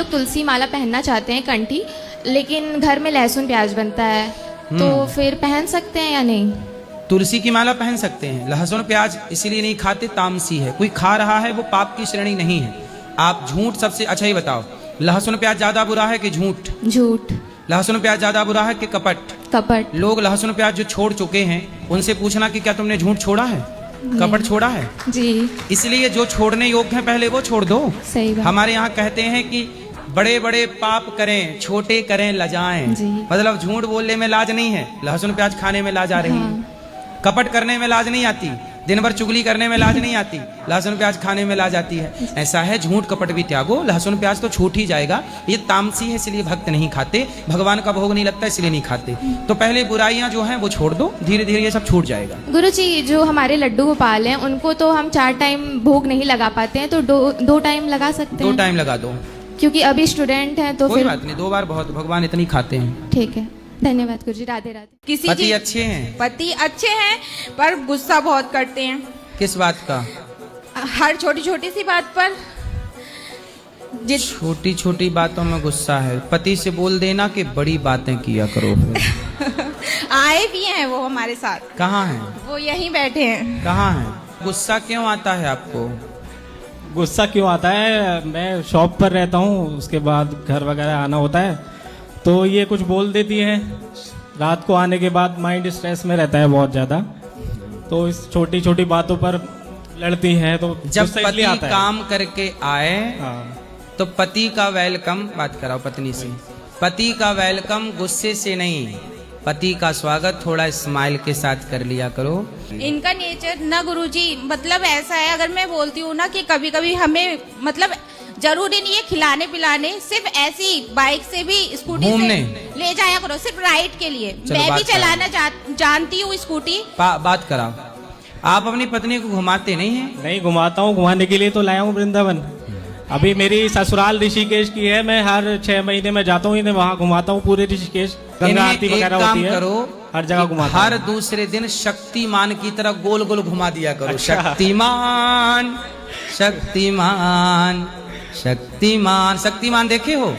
लोग तुलसी माला पहनना चाहते हैं कंठी, लेकिन घर में लहसुन प्याज बनता है, तो फिर पहन सकते हैं या नहीं? तुलसी की माला पहन सकते हैं, लहसुन प्याज इसीलिए नहीं खाते, तामसी है। कोई खा रहा है वो पाप की श्रेणी नहीं है। आप झूठ सबसे अच्छा ही बताओ, लहसुन प्याज ज्यादा बुरा है कि झूठ? झूठ। लहसुन प्याज ज्यादा बुरा है कि कपट? कपट। लोग लहसुन प्याज जो छोड़ चुके हैं उनसे पूछना कि क्या तुमने झूठ छोड़ा है, कपट छोड़ा है? जी। इसलिए जो छोड़ने योग्य है पहले वो छोड़ दो। सही बात। हमारे यहाँ कहते हैं कि बड़े बड़े पाप करें, छोटे करें लजाएं। जी। मतलब झूठ बोलने में लाज नहीं है, लहसुन प्याज खाने में लाज आ रही है। कपट करने में लाज नहीं आती, दिन भर चुगली करने में लाज नहीं आती, लहसुन प्याज खाने में लाज आती है। ऐसा है, झूठ कपट भी त्यागो, लहसुन प्याज तो छूट ही जाएगा। ये तामसी है इसलिए भक्त नहीं खाते, भगवान का भोग नहीं लगता इसलिए नहीं खाते। तो पहले बुराइयां जो हैं वो छोड़ दो, धीरे धीरे ये सब छूट जाएगा। गुरुजी, जो हमारे लड्डू गोपाल हैं उनको तो हम 4 टाइम भोग नहीं लगा पाते हैं, तो 2 टाइम लगा सकते हैं? 2 टाइम लगा दो, क्योंकि अभी स्टूडेंट हैं तो कोई फिर बात नहीं, 2 बार बहुत, भगवान इतनी खाते हैं। ठीक है, धन्यवाद गुरुजी, राधे राधे। किसी पति चीज अच्छे हैं? पति अच्छे हैं पर गुस्सा बहुत करते हैं, किस बात का? हर छोटी छोटी सी बात पर। छोटी छोटी बातों में गुस्सा है? पति से बोल देना कि बड़ी बातें किया करो फिर। आए भी हैं वो हमारे साथ। कहाँ हैं? वो यहीं बैठे हैं। कहाँ हैं? गुस्सा क्यों आता है आपको? गुस्सा क्यों आता है, मैं शॉप पर रहता हूँ, उसके बाद घर वगैरह आना होता है, तो ये कुछ बोल देती है। रात को आने के बाद माइंड स्ट्रेस में रहता है बहुत ज़्यादा, तो इस छोटी छोटी बातों पर लड़ती है, तो जब गुस्सा इसलिए पति आता है। काम करके आए हाँ, तो पति का वेलकम, बात कराओ पत्नी से, पति का वेलकम गुस्से से नहीं, पति का स्वागत थोड़ा स्माइल के साथ कर लिया करो। इनका नेचर ना गुरुजी, मतलब ऐसा है, अगर मैं बोलती हूँ ना कि कभी कभी हमें, मतलब जरूरी नहीं है खिलाने पिलाने, सिर्फ ऐसी बाइक से भी स्कूटी से ले जाया करो, सिर्फ राइड के लिए। मैं भी चलाना जानती हूँ स्कूटी। बात कराओ। आप अपनी पत्नी को घुमाते नहीं हैं? नहीं घुमाता हूँ, घुमाने के लिए तो लाया हूँ वृंदावन। अभी मेरी ससुराल ऋषिकेश की है, मैं हर 6 महीने में जाता हूँ, इन्हें वहाँ घुमाता हूँ, पूरे ऋषिकेश, गंगा आरती वगैरह होती है, हर जगह घुमाता हूँ। हर दूसरे दिन शक्तिमान की तरह गोल गोल घुमा दिया करो। शक्तिमान शक्तिमान शक्तिमान। शक्तिमान देखे हो?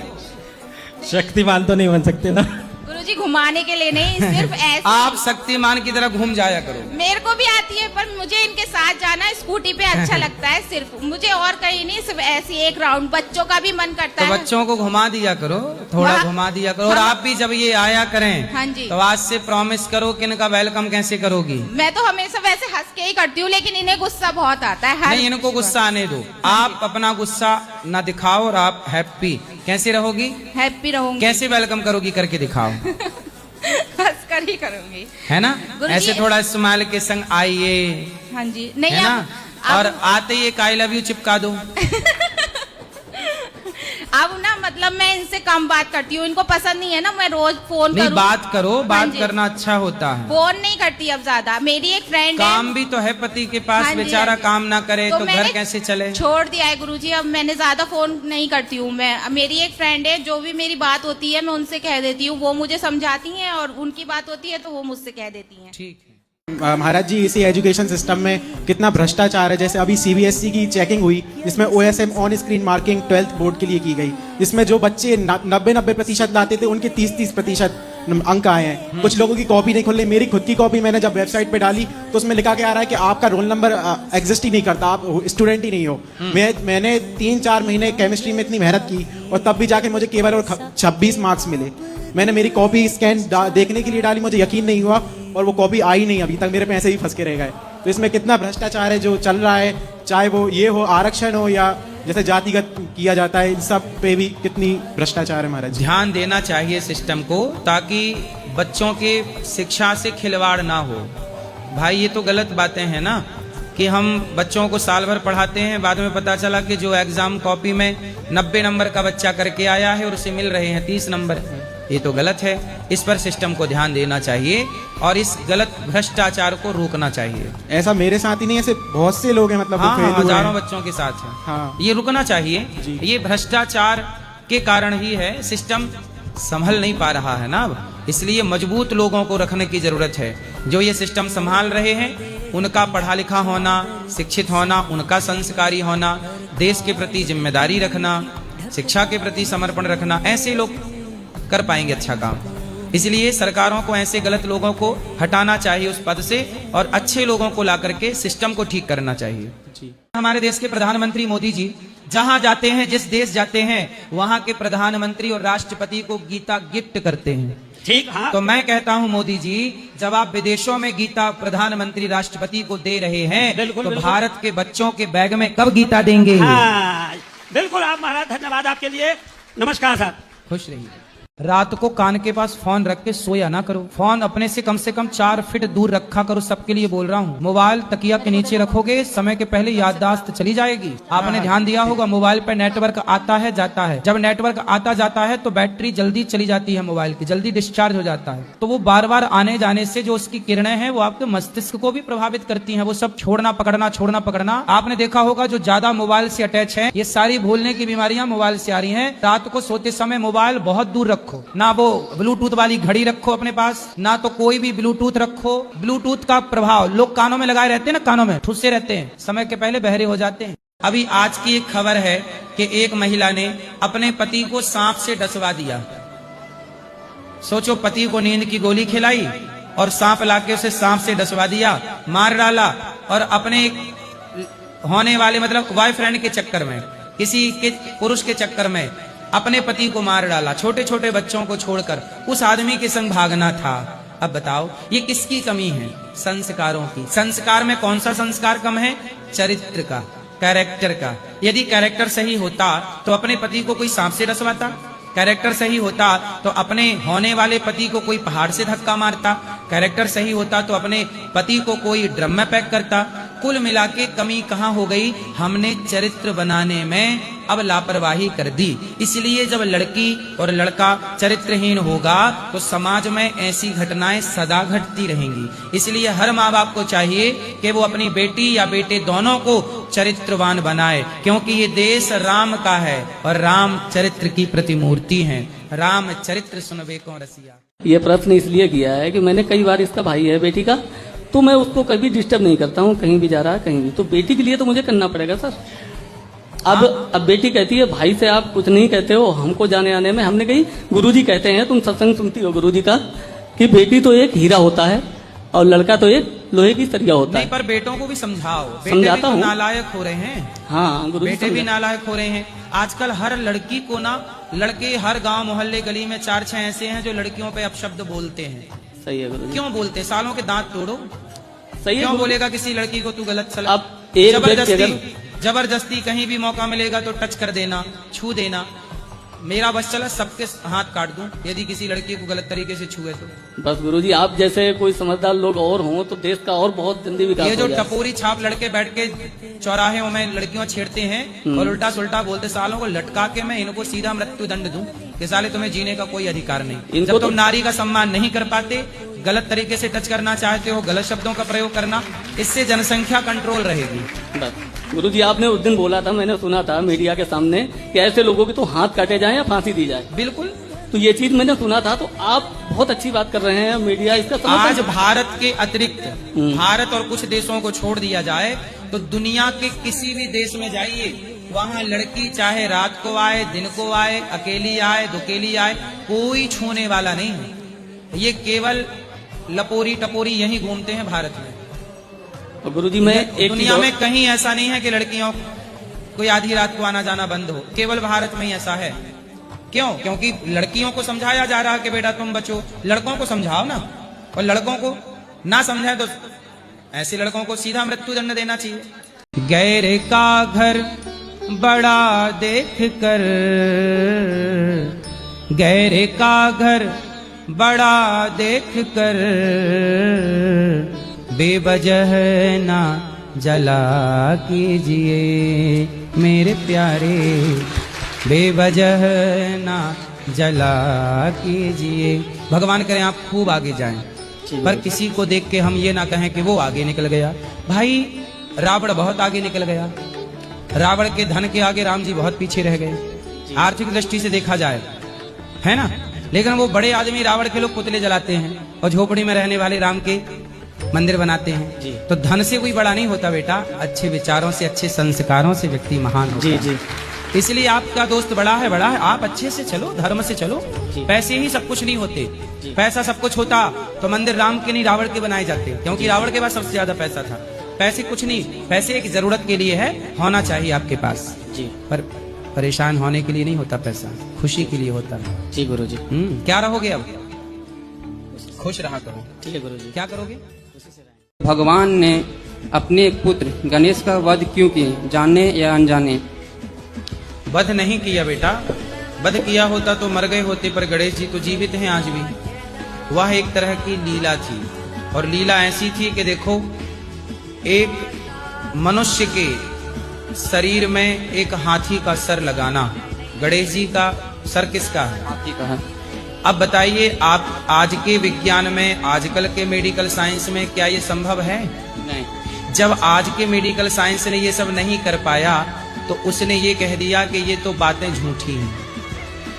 शक्तिमान तो नहीं बन सकते ना गुरुजी, घुमाने के लिए नहीं, सिर्फ ऐसे। आप शक्तिमान की तरह घूम जाया करो। मेरे को भी आती है, पर मुझे इनके साथ जाना स्कूटी पे अच्छा लगता है, सिर्फ मुझे और कहीं नहीं, सिर्फ ऐसी एक राउंड। बच्चों का भी मन करता तो है, बच्चों को घुमा दिया करो, थोड़ा घुमा दिया करो। और आप भी जब ये आया करें, हाँ जी, तो आज से प्रॉमिस करो कि इनका वेलकम कैसे करोगी। मैं तो हमेशा वैसे हंस के ही करती हूँ, लेकिन इन्हें गुस्सा बहुत आता है। नहीं, इनको गुस्सा आने दो, आप अपना गुस्सा ना दिखाओ और आप हैप्पी कैसे रहोगी? हैप्पी रहूंगी। कैसे वेलकम करोगी करके दिखाओ। हंस कर ही करूंगी, है ना? गुरुजी, ऐसे थोड़ा स्माइल के संग आइए, हाँ जी। नहीं है ना? और आते ही एक आई लव यू चिपका दो। अब ना, मतलब मैं इनसे कम बात करती हूँ, इनको पसंद नहीं है ना मैं रोज फोन नहीं, करूं। बात करो, हाँ बात जी, करना अच्छा होता है। फोन नहीं करती अब ज्यादा। मेरी एक फ्रेंड है, काम भी तो है पति के पास, हाँ जी, बेचारा हाँ जी। काम ना करे तो घर मैंने कैसे चले? छोड़ दिया है गुरुजी, अब मैंने ज्यादा फोन नहीं करती हूँ मैं। मेरी एक फ्रेंड है, जो भी मेरी बात होती है मैं उनसे कह देती हूँ, वो मुझे समझाती हैं, और उनकी बात होती है तो वो मुझसे कह देती हैं। ठीक है। महाराज जी, इसी एजुकेशन सिस्टम में कितना भ्रष्टाचार है। जैसे अभी सीबीएसई की चेकिंग हुई, जिसमें OSM on screen marking 12th board के लिए की गई, जिसमें जो बच्चे 90% लाते थे उनके 30% अंक आए हैं। कुछ लोगों की कॉपी नहीं खुल रही। मेरी खुद की कॉपी मैंने जब वेबसाइट पे डाली तो उसमें लिखा के आ रहा है कि आपका रोल नंबर एग्जिस्ट ही नहीं करता, आप स्टूडेंट ही नहीं हो। मैंने 3-4 महीने केमिस्ट्री में इतनी मेहनत की और तब भी जाके मुझे केवल और 26 मार्क्स मिले। मैंने मेरी कॉपी स्कैन देखने के लिए डाली, मुझे यकीन नहीं हुआ और वो कॉपी आई नहीं, अभी तक मेरे पैसे ही फंस के रह गए। तो इसमें कितना भ्रष्टाचार है जो चल रहा है, चाहे वो ये हो आरक्षण हो या जैसे जातिगत किया जाता है, इन सब पे भी कितनी भ्रष्टाचार है महाराज। ध्यान देना चाहिए सिस्टम को, ताकि बच्चों के शिक्षा से खिलवाड़ ना हो। भाई ये तो गलत बातें हैं ना, कि हम बच्चों को साल भर पढ़ाते हैं, बाद में पता चला कि जो एग्जाम कॉपी में 90 नंबर का बच्चा करके आया है और उसे मिल रहे हैं 30 नंबर। ये तो गलत है। इस पर सिस्टम को ध्यान देना चाहिए और इस गलत भ्रष्टाचार को रोकना चाहिए। ऐसा मेरे साथ ही नहीं, ऐसे बहुत से लोग हैं, मतलब हाँ, फेल हुए हजारों हैं। बच्चों के साथ है। हाँ। ये रुकना चाहिए। जी। ये भ्रष्टाचार के कारण ही है, सिस्टम संभल नहीं पा रहा है ना अब, इसलिए मजबूत लोगों को रखने की जरूरत है। जो ये सिस्टम संभाल रहे हैं उनका पढ़ा लिखा होना, शिक्षित होना, उनका संस्कारी होना, देश के प्रति जिम्मेदारी रखना, शिक्षा के प्रति समर्पण रखना, ऐसे लोग कर पाएंगे अच्छा काम। इसलिए सरकारों को ऐसे गलत लोगों को हटाना चाहिए उस पद से और अच्छे लोगों को ला करके सिस्टम को ठीक करना चाहिए। हमारे देश के प्रधानमंत्री मोदी जी जहां जाते हैं, जिस देश जाते हैं, वहां के प्रधानमंत्री और राष्ट्रपति को गीता गिफ्ट करते हैं। ठीक, हाँ। तो मैं कहता हूं मोदी जी, जब आप विदेशों में गीता प्रधानमंत्री राष्ट्रपति को दे रहे हैं, बिल्कुल, तो बिल्कुल। भारत के बच्चों के बैग में कब गीता देंगे? हाँ, बिल्कुल आप महाराज, धन्यवाद आपके लिए। नमस्कार साहब। खुश रहिए। रात को कान के पास फोन रख के सोया ना करो। फोन अपने से कम 4 फीट दूर रखा करो। सबके लिए बोल रहा हूँ। मोबाइल तकिया के नीचे रखोगे, समय के पहले याददाश्त चली जाएगी। आपने ध्यान दिया होगा, मोबाइल पर नेटवर्क आता है जाता है। जब नेटवर्क आता जाता है तो बैटरी जल्दी चली जाती है, मोबाइल की जल्दी डिस्चार्ज हो जाता है। तो वो बार बार आने जाने से जो उसकी किरणें हैं वो आपके मस्तिष्क को भी प्रभावित करती हैं। वो सब छोड़ना पकड़ना। आपने देखा होगा जो ज्यादा मोबाइल से अटैच है, ये सारी भूलने की बीमारियां मोबाइल से आ रही हैं। रात को सोते समय मोबाइल बहुत दूर रखो, ना वो ब्लूटूथ वाली घड़ी रखो अपने पास, ना तो कोई भी ब्लूटूथ रखो। ब्लूटूथ का प्रभाव, लोग कानों में लगाए रहते हैं ना, कानों में ठुसे रहते हैं, समय के पहले बहरे हो जाते हैं। अभी आज की एक खबर है कि एक महिला ने अपने पति को सांप से डसवा दिया। सोचो, पति को नींद की गोली खिलाई और सांप लाके उसे सांप से डसवा दिया, मार डाला, और अपने होने वाले मतलब बॉयफ्रेंड के चक्कर में, किसी के पुरुष के चक्कर में अपने पति को मार डाला। छोटे छोटे बच्चों को छोड़कर उस आदमी के संग भागना था। अब बताओ ये किसकी कमी है? संस्कारों की। संस्कार में कौन सा संस्कार कम है? चरित्र का, कैरेक्टर का। यदि कैरेक्टर सही होता तो अपने पति को कोई सांप से डसवाता? कैरेक्टर सही होता तो अपने होने वाले पति को कोई पहाड़ से धक्का मारता? कैरेक्टर सही होता तो अपने पति को कोई ड्रम में पैक करता? कुल मिला के कमी कहाँ हो गई? हमने चरित्र बनाने में अब लापरवाही कर दी। इसलिए जब लड़की और लड़का चरित्रहीन होगा तो समाज में ऐसी घटनाएं सदा घटती रहेंगी। इसलिए हर माँ बाप को चाहिए कि वो अपनी बेटी या बेटे दोनों को चरित्रवान बनाए, क्योंकि ये देश राम का है और राम चरित्र की प्रतिमूर्ति है। राम चरित्र सुनबे को रसिया। ये प्रश्न इसलिए किया है कि मैंने कई बार, इसका भाई है बेटी का, तो मैं उसको कभी डिस्टर्ब नहीं करता हूँ, कहीं भी जा रहा है कहीं भी, तो बेटी के लिए तो मुझे करना पड़ेगा सर। अब बेटी कहती है भाई से आप कुछ नहीं कहते हो, हमको जाने आने में। हमने कही गुरुजी कहते हैं, तुम सत्संग सुनती हो गुरुजी का, कि बेटी तो एक हीरा होता है और लड़का तो एक लोहे की सरिया होता है। नहीं, पर बेटों को भी समझाओ। समझाता हूँ। नालायक हो रहे हैं। हाँ, बेटे भी नालायक हो रहे हैं। आजकल हर लड़की को ना, लड़के हर गांव मोहल्ले गली में 4-6 ऐसे हैं जो लड़कियों पे अपशब्द बोलते हैं। सही है गुरुजी। क्यों बोलते? सालों के दांत तोड़ो। सही है। क्यों बोलेगा किसी लड़की को तू गलत सलाह? अब एक जबरदस्ती कहीं भी मौका मिलेगा तो टच कर देना, छू देना। मेरा बस चला सबके हाथ काट दूं यदि किसी लड़की को गलत तरीके से छुए तो। बस गुरुजी, आप जैसे कोई समझदार लोग और हों तो देश का और बहुत जल्दी विकास ये जो हो जाए। टपोरी छाप लड़के बैठ के चौराहे में लड़कियों छेड़ते हैं और उल्टा सुल्टा बोलते, सालों को लटका के मैं इनको सीधा मृत्यु दंड दूं कि साले तुम्हें जीने का कोई अधिकार नहीं। जब तुम नारी का सम्मान नहीं कर पाते, गलत तरीके से टच करना चाहते हो, गलत शब्दों का प्रयोग करना, इससे जनसंख्या कंट्रोल रहेगी। बस गुरुजी, आपने उस दिन बोला था, मैंने सुना था मीडिया के सामने कि ऐसे लोगों के तो हाथ काटे जाएं या फांसी दी जाए। बिल्कुल, तो ये चीज मैंने सुना था। तो आप बहुत अच्छी बात कर रहे हैं, मीडिया इसका आज भारत के अतिरिक्त भारत और कुछ देशों को छोड़ दिया जाए तो दुनिया के किसी भी देश में जाइए, वहाँ लड़की चाहे रात को आए, दिन को आए, अकेली आए, दुकेली आए, कोई छूने वाला नहीं है। ये केवल लपोरी टपोरी यही घूमते हैं भारत में। तो गुरुजी, मैं एक दुनिया में कहीं ऐसा नहीं है कि लड़कियों कोई आधी रात को आना जाना बंद हो, केवल भारत में ही ऐसा है। क्यों? क्योंकि लड़कियों को समझाया जा रहा है कि बेटा तुम बचो। लड़कों को समझाओ ना, और लड़कों को ना समझाए तो ऐसे लड़कों को सीधा मृत्यु दंड देना चाहिए। गैर का घर बड़ा देख कर, गैर का घर बड़ा देख कर, बेवजह ना जला कीजिए मेरे प्यारे, बेवजह ना जला कीजिए। भगवान करें आप खूब आगे जाएं, पर किसी को देख के हम ये ना कहें कि वो आगे निकल गया। भाई रावण बहुत आगे निकल गया, रावण के धन के आगे राम जी बहुत पीछे रह गए, आर्थिक दृष्टि से देखा जाए, है ना। लेकिन वो बड़े आदमी रावण के लोग पुतले जलाते हैं और झोपड़ी में रहने वाले राम के मंदिर बनाते हैं। तो धन से कोई बड़ा नहीं होता बेटा, अच्छे विचारों से, अच्छे संस्कारों से व्यक्ति महान होता है। जी। इसलिए आपका दोस्त बड़ा है, आप अच्छे से चलो, धर्म से चलो। पैसे ही सब कुछ नहीं होते। पैसा सब कुछ होता तो मंदिर राम के नहीं रावण के बनाए जाते, क्योंकि रावण के पास सबसे ज्यादा पैसा था। पैसे कुछ नहीं, पैसे एक जरूरत के लिए है, होना चाहिए आपके पास जी, पर परेशान होने के लिए नहीं होता पैसा, खुशी के लिए होता है जी गुरु जी। क्या रहोगे अब? खुश रहा करो। ठीक है गुरु जी। क्या करोगे? भगवान ने अपने पुत्र गणेश का वध क्यों किए, जाने या अनजाने? वध नहीं किया बेटा, वध किया होता तो मर गए होते, पर गणेश जी तो जीवित हैं आज भी। वह एक तरह की लीला थी, और लीला ऐसी थी कि देखो, एक मनुष्य के शरीर में एक हाथी का सर लगाना। गणेश जी का सर किसका है? हाथी का है। अब बताइए, आप आज के विज्ञान में, आजकल के मेडिकल साइंस में क्या ये संभव है? नहीं। जब आज के मेडिकल साइंस ने ये सब नहीं कर पाया, तो उसने ये कह दिया कि ये तो बातें झूठी हैं,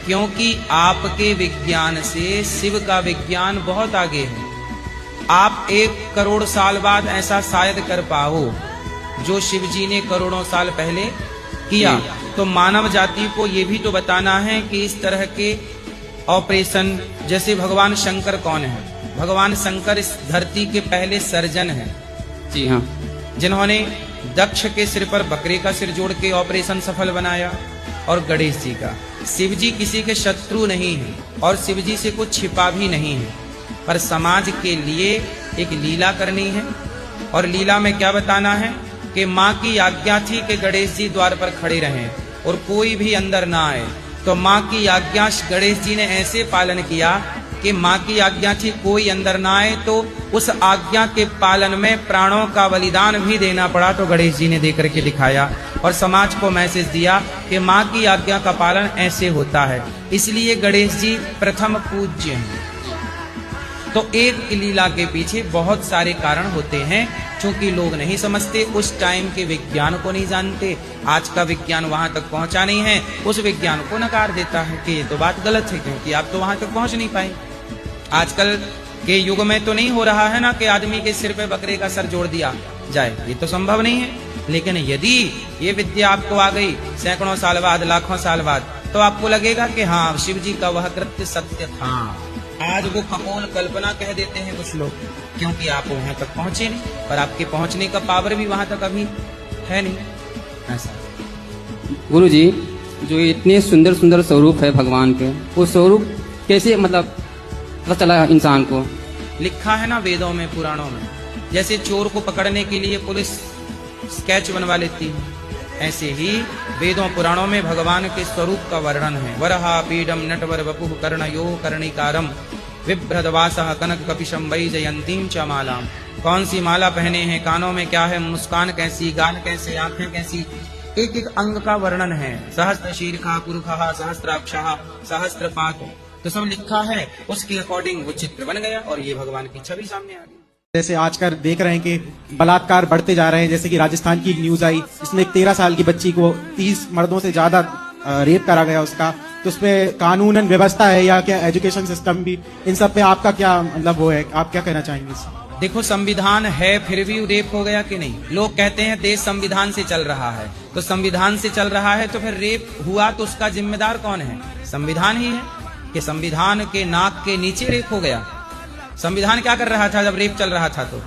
क्योंकि आपके विज्ञान से शिव का विज्ञान बहुत आगे है। आप 1 करोड़ साल बाद ऐसा शायद कर पाओ जो शिव जी ने करोड़ों साल पहले किया। तो मानव जाति को ये भी तो बताना है कि इस तरह के ऑपरेशन, जैसे भगवान शंकर कौन है? भगवान शंकर इस धरती के पहले सर्जन हैं जी हाँ, जिन्होंने दक्ष के सिर पर बकरे का सिर जोड़ के ऑपरेशन सफल बनाया। और गणेश जी का, शिव जी किसी के शत्रु नहीं है और शिव जी से कुछ छिपा भी नहीं है, पर समाज के लिए एक लीला करनी है। और लीला में क्या बताना है कि माँ की आज्ञा थी कि गणेश जी द्वार पर खड़े रहें और कोई भी अंदर ना आए। तो माँ की आज्ञा गणेश जी ने ऐसे पालन किया कि माँ की आज्ञा थी कोई अंदर ना आए, तो उस आज्ञा के पालन में प्राणों का बलिदान भी देना पड़ा। तो गणेश जी ने दे करके दिखाया और समाज को मैसेज दिया कि माँ की आज्ञा का पालन ऐसे होता है। इसलिए गणेश जी प्रथम पूज्य हैं। तो एक लीला के पीछे बहुत सारे कारण होते हैं, क्योंकि लोग नहीं समझते, उस टाइम के विज्ञान को नहीं जानते। आज का विज्ञान वहां तक पहुंचा नहीं है, उस विज्ञान को नकार देता है कि ये तो बात गलत है, क्योंकि आप तो वहां तक पहुंच नहीं पाए। आजकल के युग में तो नहीं हो रहा है ना कि आदमी के सिर पे बकरे का सर जोड़ दिया जाए, ये तो संभव नहीं है। लेकिन यदि ये विद्या आपको आ गई सैकड़ों साल बाद, लाखों साल बाद, तो आपको लगेगा कि हाँ, शिव जी का वह कृत्य सत्य था। आज वो खगोल कल्पना कह देते हैं कुछ लोग, क्योंकि आप वहां तक पहुंचे नहीं, पर आपके पहुंचने का पावर भी वहां तक अभी है नहीं। ऐसा गुरु जी, जो इतने सुंदर सुंदर स्वरूप है भगवान के, वो स्वरूप कैसे मतलब पता चला इंसान को? लिखा है ना वेदों में, पुराणों में। जैसे चोर को पकड़ने के लिए पुलिस स्केच बनवा लेती है, ऐसे ही वेदों पुराणों में भगवान के स्वरूप का वर्णन है। वरहा पीडम नटवर वपुः कर्णयो कर्णिकारम विभ्रदवासः कनक कपिशम वै जयंतीम च मालाम। कौन सी माला पहने हैं, कानों में क्या है, मुस्कान कैसी, गाल कैसे, आंखें कैसी, एक एक अंग का वर्णन है। सहस्त्र शीर्षा पुरुषः सहस्त्राक्षः सहस्त्रपाद, तो सब लिखा है। उसके अकॉर्डिंग वो चित्र बन गया और ये भगवान की छवि सामने आ गई। जैसे आजकल देख रहे हैं कि बलात्कार बढ़ते जा रहे हैं। जैसे कि राजस्थान की एक न्यूज आई, इसमें एक 13 साल की बच्ची को 30 मर्दों से ज्यादा रेप करा गया उसका। तो उसमें कानूनन व्यवस्था है या क्या एजुकेशन सिस्टम भी, इन सब पे आपका क्या मतलब वो है, आप क्या कहना चाहेंगे? देखो, संविधान है फिर भी रेप हो गया कि नहीं? लोग कहते हैं देश संविधान से चल रहा है, तो संविधान से चल रहा है तो फिर रेप हुआ तो उसका जिम्मेदार कौन है? संविधान ही है। कि संविधान के नाक के नीचे रेप हो गया? संविधान क्या कर रहा था जब रेप चल रहा था? तो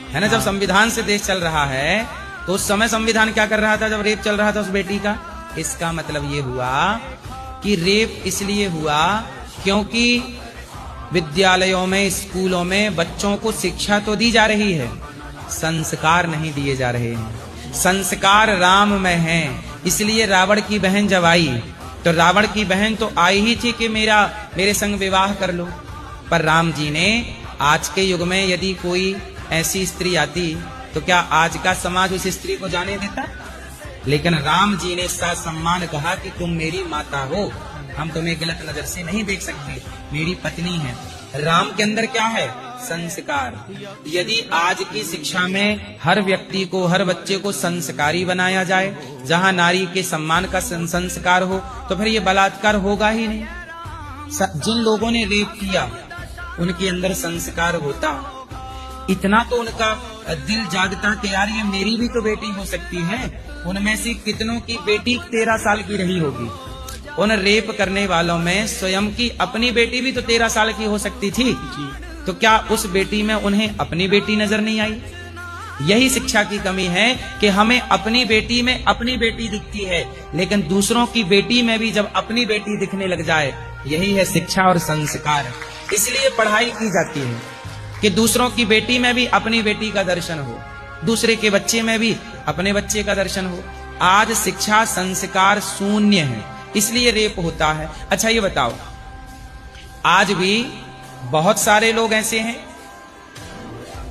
है ना, जब संविधान से देश चल रहा है तो उस समय संविधान क्या कर रहा था जब रेप चल रहा था उस बेटी का? इसका मतलब ये हुआ कि रेप इसलिए हुआ क्योंकि विद्यालयों में, स्कूलों में बच्चों को शिक्षा तो दी जा रही है, संस्कार नहीं दिए जा रहे हैं। संस्कार राम में है। इसलिए रावण की बहन जब आई तो रावण की बहन तो आई ही थी कि मेरे संग विवाह कर लो, पर राम जी ने, आज के युग में यदि कोई ऐसी स्त्री आती तो क्या आज का समाज उस स्त्री को जाने देता? लेकिन राम जी ने सम्मान कहा कि तुम मेरी माता हो, हम तुम्हें गलत नजर से नहीं देख सकते, मेरी पत्नी है। राम के अंदर क्या है? संस्कार। यदि आज की शिक्षा में हर व्यक्ति को, हर बच्चे को संस्कारी बनाया जाए, जहां नारी के सम्मान का संस्कार हो, तो फिर ये बलात्कार होगा ही नहीं। जिन लोगों ने रेप किया उनके अंदर संस्कार होता, इतना तो उनका दिल जागता कि यार ये मेरी भी तो बेटी हो सकती है। उनमें से कितनों की बेटी 13 साल की रही होगी। उन रेप करने वालों में स्वयं की अपनी बेटी भी तो 13 साल की हो सकती थी। तो क्या उस बेटी में उन्हें अपनी बेटी नजर नहीं आई? यही शिक्षा की कमी है कि हमें अपनी बेटी में अपनी बेटी दिखती है, लेकिन दूसरों की बेटी में भी जब अपनी बेटी दिखने लग जाए, यही है शिक्षा और संस्कार। इसलिए पढ़ाई की जाती है कि दूसरों की बेटी में भी अपनी बेटी का दर्शन हो, दूसरे के बच्चे में भी अपने बच्चे का दर्शन हो। आज शिक्षा संस्कार शून्य है, इसलिए रेप होता है। अच्छा ये बताओ, आज भी बहुत सारे लोग ऐसे हैं,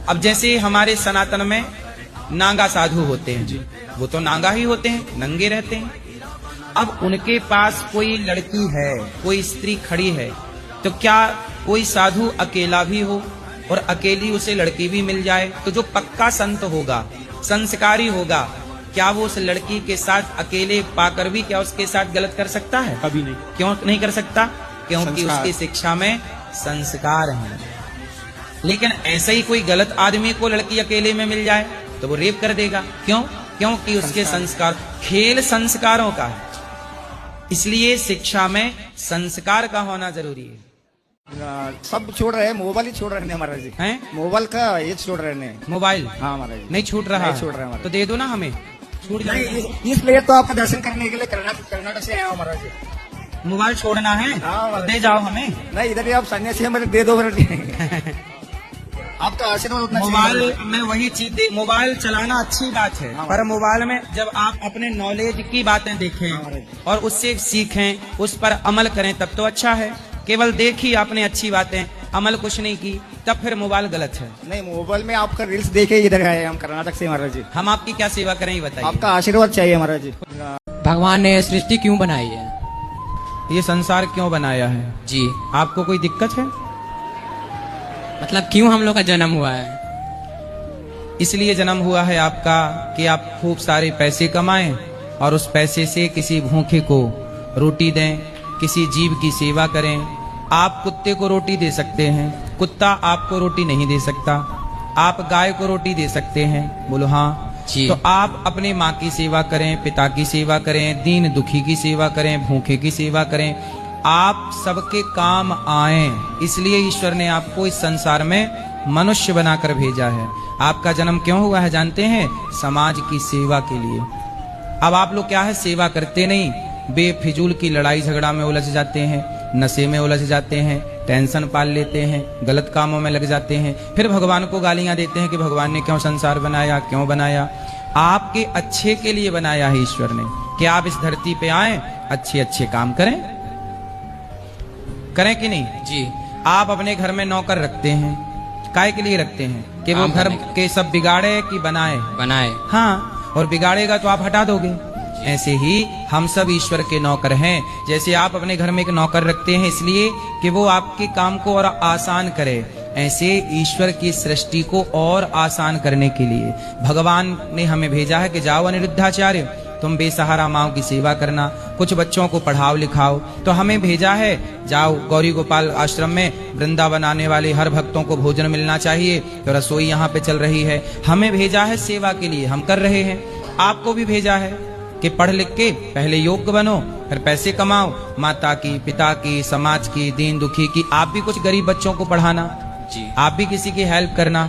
अब जैसे हमारे सनातन में नांगा साधु होते हैं, वो तो नांगा ही होते हैं, नंगे रहते हैं। अब उनके पास कोई लड़की है, कोई स्त्री खड़ी है, तो क्या कोई साधु अकेला भी हो और अकेली उसे लड़की भी मिल जाए, तो जो पक्का संत होगा, संस्कारी होगा, क्या वो उस लड़की के साथ अकेले पाकर भी क्या उसके साथ गलत कर सकता है? कभी नहीं। क्यों नहीं कर सकता? क्योंकि संस्कार। उसकी शिक्षा में संस्कार हैं। लेकिन ऐसे ही कोई गलत आदमी को लड़की अकेले में मिल जाए तो वो रेप कर देगा। क्यों? क्योंकि उसके संस्कार, खेल संस्कारों का है। इसलिए शिक्षा में संस्कार का होना जरूरी है। सब छोड़ रहे हैं, मोबाइल ही छोड़ रहे हैं महाराज जी। हैं? मोबाइल का ये छोड़ रहे हैं। मोबाइल हाँ महाराज जी। नहीं छूट रहा नहीं है? छूट रहा है महाराज। तो दे दो ना हमें, छूट जाए। इसलिए तो आपका दर्शन करने के लिए कर्नाटक से आया हूँ महाराज जी। मोबाइल छोड़ना है? हाँ, दे जाओ हमें। नहीं, इधर ही आप सन्यासी हैं, मुझे दे दो महाराज जी। आपका आशीर्वाद उतना चाहिए मोबाइल महाराज में वही चीज, मोबाइल चलाना अच्छी बात है, हाँ, पर मोबाइल में जब आप अपने नॉलेज की बातें देखें और उससे सीखें, उस पर अमल करें, तब तो अच्छा है। केवल देखी आपने अच्छी बातें, अमल कुछ नहीं की, तब फिर मोबाइल गलत है। जी। नहीं, मोबाइल में आपका रील्स देखे इधर आए हम कर्नाटक से महाराज जी। हम आपकी क्या सेवा करें ये बताइए। आपका आशीर्वाद चाहिए महाराज जी। भगवान ने सृष्टि क्यों बनाई है? ये संसार क्यों बनाया है? जी, आपको कोई दिक्कत है? मतलब क्यों हम लोग का जन्म हुआ है? इसलिए जन्म हुआ है आपका कि आप खूब सारे पैसे कमाएं और उस पैसे से किसी भूखे को रोटी दें, किसी जीव की सेवा करें। आप कुत्ते को रोटी दे सकते हैं, कुत्ता आपको रोटी नहीं दे सकता। आप गाय को रोटी दे सकते हैं, बोलो हाँ जी। तो आप अपने माँ की सेवा करें, पिता की सेवा करें, दीन दुखी की सेवा करें, भूखे की सेवा करें। आप सबके काम आएं, इसलिए ईश्वर ने आपको इस संसार में मनुष्य बनाकर भेजा है। आपका जन्म क्यों हुआ है जानते हैं? समाज की सेवा के लिए। अब आप लोग क्या है, सेवा करते नहीं, बेफिजूल की लड़ाई झगड़ा में उलझ जाते हैं, नशे में उलझ जाते हैं, टेंशन पाल लेते हैं, गलत कामों में लग जाते हैं, फिर भगवान को गालियां देते हैं कि भगवान ने क्यों संसार बनाया, क्यों बनाया। आपके अच्छे के लिए बनाया है ईश्वर ने, कि आप इस धरती पे आए, अच्छे अच्छे काम करें कि नहीं? जी। आप अपने घर में नौकर रखते हैं, काय के लिए रखते हैं? कि वो घर के सब बिगाड़े कि बनाए? बनाए। हाँ, और बिगाड़ेगा तो आप हटा दोगे। ऐसे ही हम सब ईश्वर के नौकर हैं। जैसे आप अपने घर में एक नौकर रखते हैं इसलिए कि वो आपके काम को और आसान करे, ऐसे ईश्वर की सृष्टि को और आसान करने के लिए भगवान ने हमें भेजा है कि जाओ अनिरुद्धाचार्य, तुम बेसहारा माँओं की सेवा करना, कुछ बच्चों को पढ़ाओ लिखाओ। तो हमें भेजा है, जाओ गौरी गोपाल आश्रम में वृंदावन आने वाले हर भक्तों को भोजन मिलना चाहिए, तो रसोई यहाँ पे चल रही है। हमें भेजा है सेवा के लिए, हम कर रहे हैं। आपको भी भेजा है कि पढ़ लिख के पहले योग्य बनो, फिर पैसे कमाओ, माता की, पिता की, समाज की, दीन दुखी की, आप भी कुछ गरीब बच्चों को पढ़ाना जी, आप भी किसी की हेल्प करना।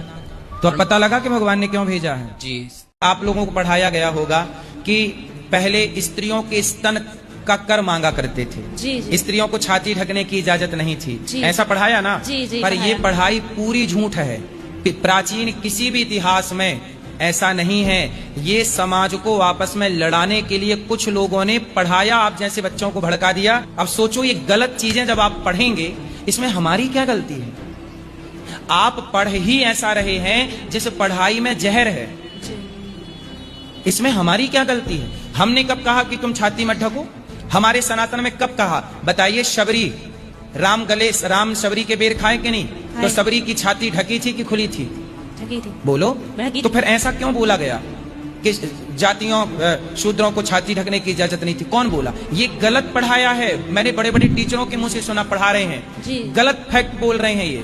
तो अब पता लगा कि भगवान ने क्यों भेजा है। जी। आप लोगों को पढ़ाया गया होगा कि पहले स्त्रियों के स्तन का कर मांगा करते थे, जी। स्त्रियों को छाती ढकने की इजाजत नहीं थी, जी। ऐसा पढ़ाया ना? जी, जी, पर ये पढ़ाया। पढ़ाई पूरी झूठ है। प्राचीन किसी भी इतिहास में ऐसा नहीं है। ये समाज को आपस में लड़ाने के लिए कुछ लोगों ने पढ़ाया, आप जैसे बच्चों को भड़का दिया। अब सोचो, ये गलत चीजें जब आप पढ़ेंगे, इसमें हमारी क्या गलती है? आप पढ़ ही ऐसा रहे हैं जिस पढ़ाई में जहर है, इसमें हमारी क्या गलती है? हमने कब कहा कि तुम छाती मत ढको? हमारे सनातन में कब कहा? बताइए। शबरी, राम शबरी के बेर खाए कि नहीं? तो शबरी की छाती ढकी थी कि खुली थी? ढकी थी। बोलो। ढकी तो थी। फिर ऐसा क्यों बोला गया कि जातियों शूद्रों को छाती ढकने की इजाजत नहीं थी? कौन बोला? ये गलत पढ़ाया है। मैंने बड़े बड़े टीचरों के मुंह से सुना, पढ़ा रहे हैं, जी। गलत फैक्ट बोल रहे हैं ये।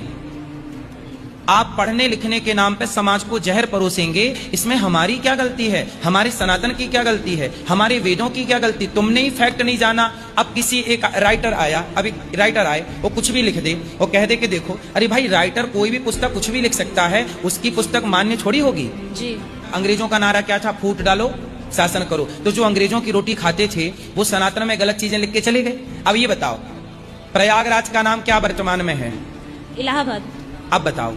आप पढ़ने लिखने के नाम पे समाज को जहर परोसेंगे, इसमें हमारी क्या गलती है? हमारे सनातन की क्या गलती है? हमारे वेदों की क्या गलती? तुमने ही फैक्ट नहीं जाना। अब किसी एक राइटर आया, अभी राइटर आए, वो कुछ भी लिख दे, वो कह दे कि देखो, अरे भाई राइटर कोई भी पुस्तक कुछ भी लिख सकता है, उसकी पुस्तक मान्य छोड़ी होगी जी। अंग्रेजों का नारा क्या था? फूट डालो, शासन करो। तो जो अंग्रेजों की रोटी खाते थे वो सनातन में गलत चीजें लिख के चले गए। अब ये बताओ, प्रयागराज का नाम क्या वर्तमान में है? इलाहाबाद। अब बताओ,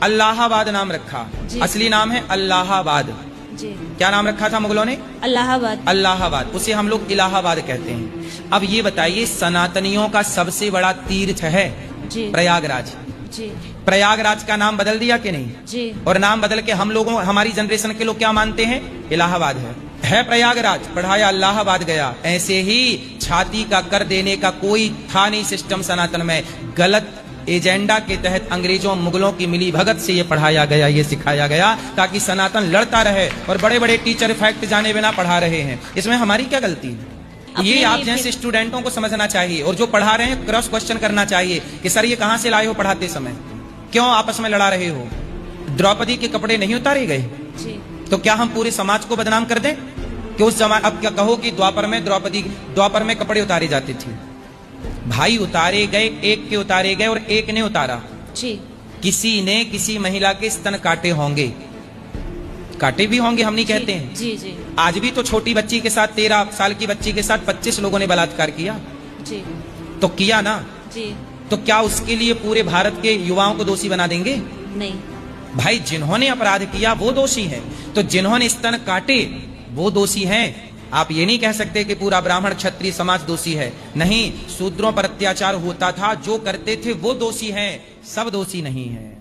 अल्लाहाबाद नाम रखा, असली नाम है अल्लाहाबाद। जी। क्या नाम रखा था मुगलों ने? अल्लाहाबाद। अल्लाहाबाद, उसे हम लोग इलाहाबाद कहते हैं। अब ये बताइए, सनातनियों का सबसे बड़ा तीर्थ है जी। प्रयागराज। जी। प्रयागराज का नाम बदल दिया कि नहीं? जी। और नाम बदल के हम लोगों, हमारी जनरेशन के लोग क्या मानते हैं? इलाहाबाद है प्रयागराज, पढ़ाया अल्लाहाबाद गया। ऐसे ही छाती का कर देने का कोई था नहीं सिस्टम सनातन में। गलत एजेंडा के तहत अंग्रेजों मुगलों की मिली भगत से ये पढ़ाया गया, ये सिखाया गया, ताकि सनातन लड़ता रहे। और बड़े बड़े टीचर फैक्ट जाने बिना पढ़ा रहे हैं। इसमें हमारी क्या गलती है? ये आप जैसे स्टूडेंटों को समझना चाहिए, और जो पढ़ा रहे हैं क्रॉस क्वेश्चन करना चाहिए कि सर ये कहां से लाए हो पढ़ाते समय, क्यों आपस में लड़ा रहे हो? द्रौपदी के कपड़े नहीं उतारे गए तो क्या हम पूरे समाज को बदनाम कर दें कि उस जमाने? अब क्या कहो कि द्वापर में कपड़े उतारे जाते थे। भाई उतारे गए, एक के उतारे गए और एक ने उतारा। जी। किसी ने किसी महिला के स्तन काटे होंगे, काटे भी होंगे, हम नहीं कहते हैं। जी जी। आज भी तो छोटी बच्ची के साथ, 13 साल की बच्ची के साथ 25 लोगों ने बलात्कार किया। जी। तो किया ना? जी। तो क्या उसके लिए पूरे भारत के युवाओं को दोषी बना देंगे? नहीं भाई, जिन्होंने अपराध किया वो दोषी हैं, तो जिन्होंने स्तन काटे वो दोषी हैं। आप ये नहीं कह सकते कि पूरा ब्राह्मण क्षत्रिय समाज दोषी है। नहीं, शूद्रों पर अत्याचार होता था, जो करते थे वो दोषी हैं, सब दोषी नहीं है।